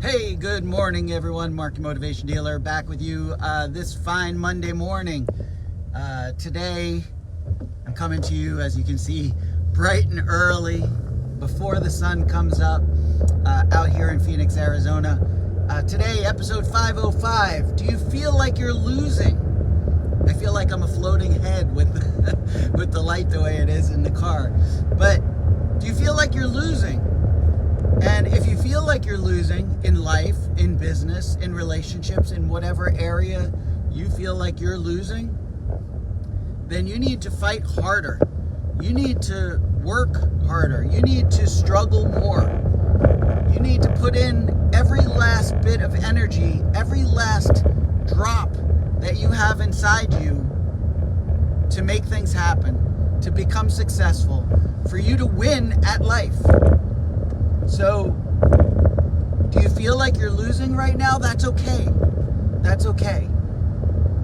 Hey, good morning, everyone. Mark, your motivation dealer, back with you this fine Monday morning. Today, I'm coming to you, as you can see, bright and early, before the sun comes up, out here in Phoenix, Arizona. Today, episode 505. Do you feel like you're losing? I feel like I'm a floating head with with the light the way it is in the car. But do you feel like you're losing? And if you feel like you're losing in life, in business, in relationships, in whatever area you feel like you're losing, then you need to fight harder. You need to work harder. You need to struggle more. You need to put in every last bit of energy, every last drop that you have inside you to make things happen, to become successful, for you to win at life. So, do you feel like you're losing right now? That's okay. That's okay.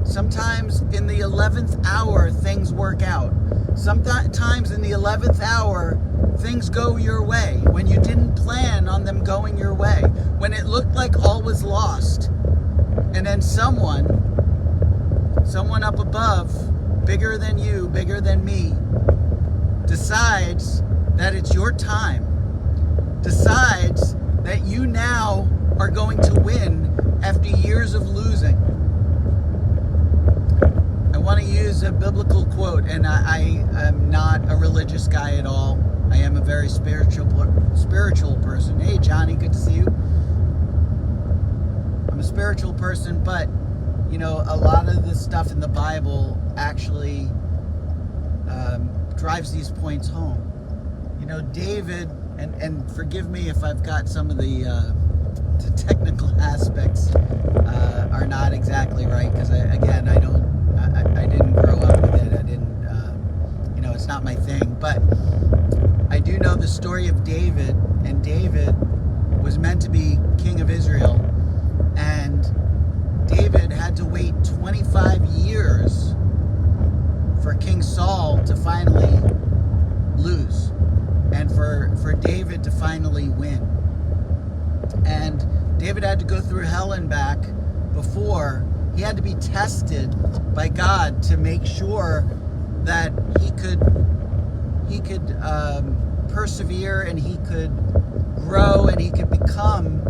Sometimes in the 11th hour, things work out. Sometimes in the 11th hour, things go your way when you didn't plan on them going your way. When it looked like all was lost. And then someone up above, bigger than you, bigger than me, decides that it's your time. Decides that you now are going to win after years of losing. I want to use a biblical quote, and I am not a religious guy at all. I am a very spiritual person. Hey, Johnny, good to see you. I'm a spiritual person, but you know, a lot of the stuff in the Bible actually drives these points home. You know, David. And forgive me if I've got some of the technical aspects are not exactly right, because I didn't grow up with it. I didn't, it's not my thing. But I do know the story of David, and David was meant to be king of Israel, and David had to wait 25 years for King Saul to finally lose. And for David to finally win. And David had to go through hell and back before. He had to be tested by God to make sure that he could persevere, and he could grow, and he could become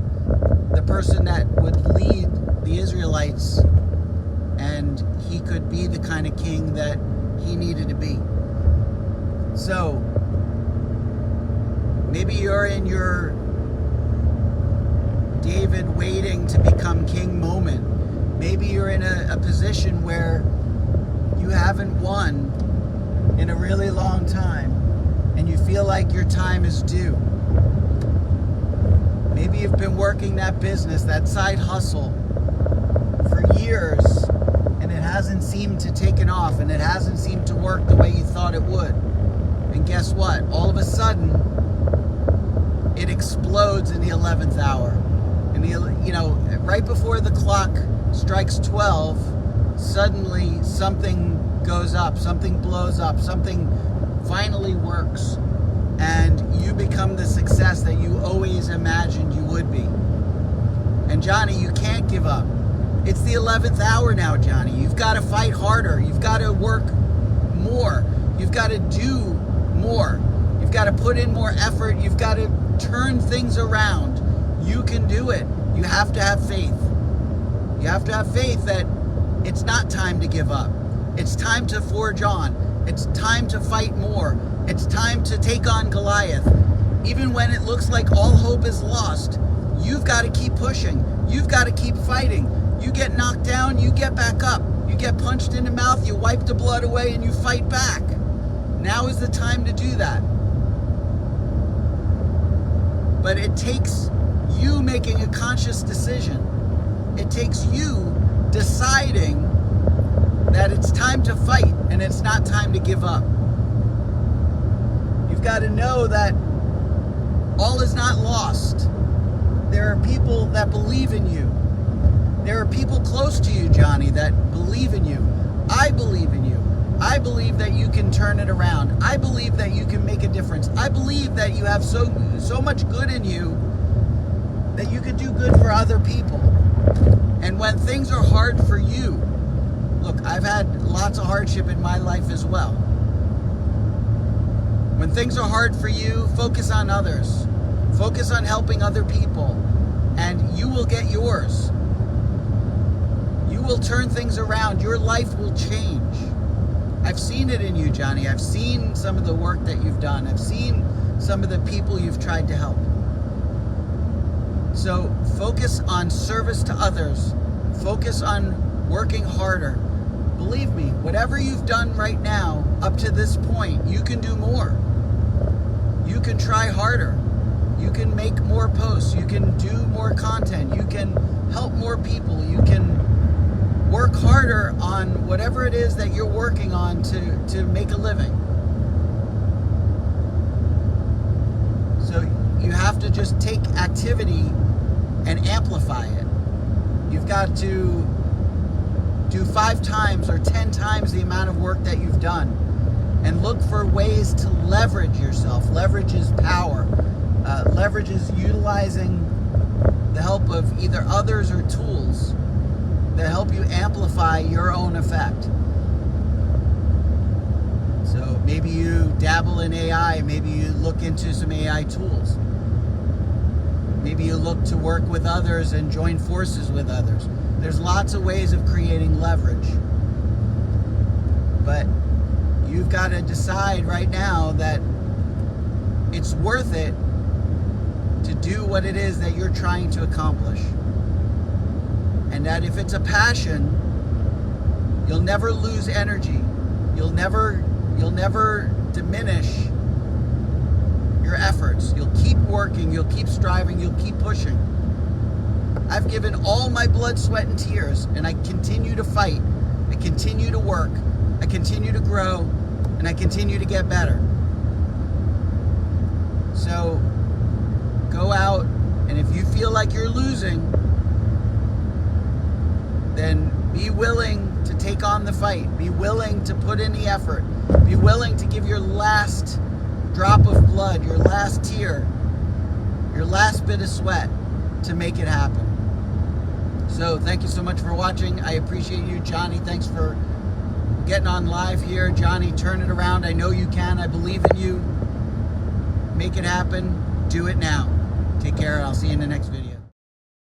the person that would lead the Israelites, and he could be the kind of king that he needed to be. So maybe you're in your David waiting to become king moment. Maybe you're in a position where you haven't won in a really long time, and you feel like your time is due. Maybe you've been working that business, that side hustle, for years, and it hasn't seemed to taken off, and it hasn't seemed to work the way you thought it would. And guess what? All of a sudden, it explodes in the 11th hour. And right before the clock strikes 12, suddenly something goes up, something blows up, something finally works, and you become the success that you always imagined you would be. And Johnny, you can't give up. It's the 11th hour now, Johnny. You've got to fight harder. You've got to work more. You've got to do more. You've got to put in more effort. You've got to turn things around. You can do it. You have to have faith. You have to have faith that it's not time to give up. It's time to forge on. It's time to fight more. It's time to take on Goliath. Even when it looks like all hope is lost, you've got to keep pushing. You've got to keep fighting. You get knocked down, you get back up. You get punched in the mouth, you wipe the blood away, and you fight back. Now is the time to do that. But it takes you making a conscious decision. It takes you deciding that it's time to fight and it's not time to give up. You've got to know that all is not lost. There are people that believe in you. There are people close to you, Johnny, that believe in you. I believe in you. I believe that you can turn it around. I believe that you can make a difference. I believe that you have so much good in you that you could do good for other people. And when things are hard for you, look, I've had lots of hardship in my life as well. When things are hard for you, focus on others. Focus on helping other people, and you will get yours. You will turn things around. Your life will change. I've seen it in you, Johnny. I've seen some of the work that you've done. I've seen some of the people you've tried to help. So focus on service to others. Focus on working harder. Believe me, whatever you've done right now, up to this point, you can do more. You can try harder. You can make more posts. You can do more content. You can help more people. You can work harder on whatever it is that you're working on to make a living. So you have to just take activity and amplify it. You've got to do 5 times or 10 times the amount of work that you've done, and look for ways to leverage yourself. Leverage is power. Leverage is utilizing the help of either others or tools that help you amplify your own effect. So maybe you dabble in AI, maybe you look into some AI tools. Maybe you look to work with others and join forces with others. There's lots of ways of creating leverage. But you've got to decide right now that it's worth it to do what it is that you're trying to accomplish. And that if it's a passion, you'll never lose energy. You'll never diminish your efforts. You'll keep working, you'll keep striving, you'll keep pushing. I've given all my blood, sweat, and tears, and I continue to fight. I continue to work. I continue to grow, and I continue to get better. So go out, and if you feel like you're losing, then be willing to take on the fight. Be willing to put in the effort. Be willing to give your last drop of blood, your last tear, your last bit of sweat to make it happen. So thank you so much for watching. I appreciate you. Johnny, thanks for getting on live here. Johnny, turn it around. I know you can. I believe in you. Make it happen. Do it now. Take care. I'll see you in the next video.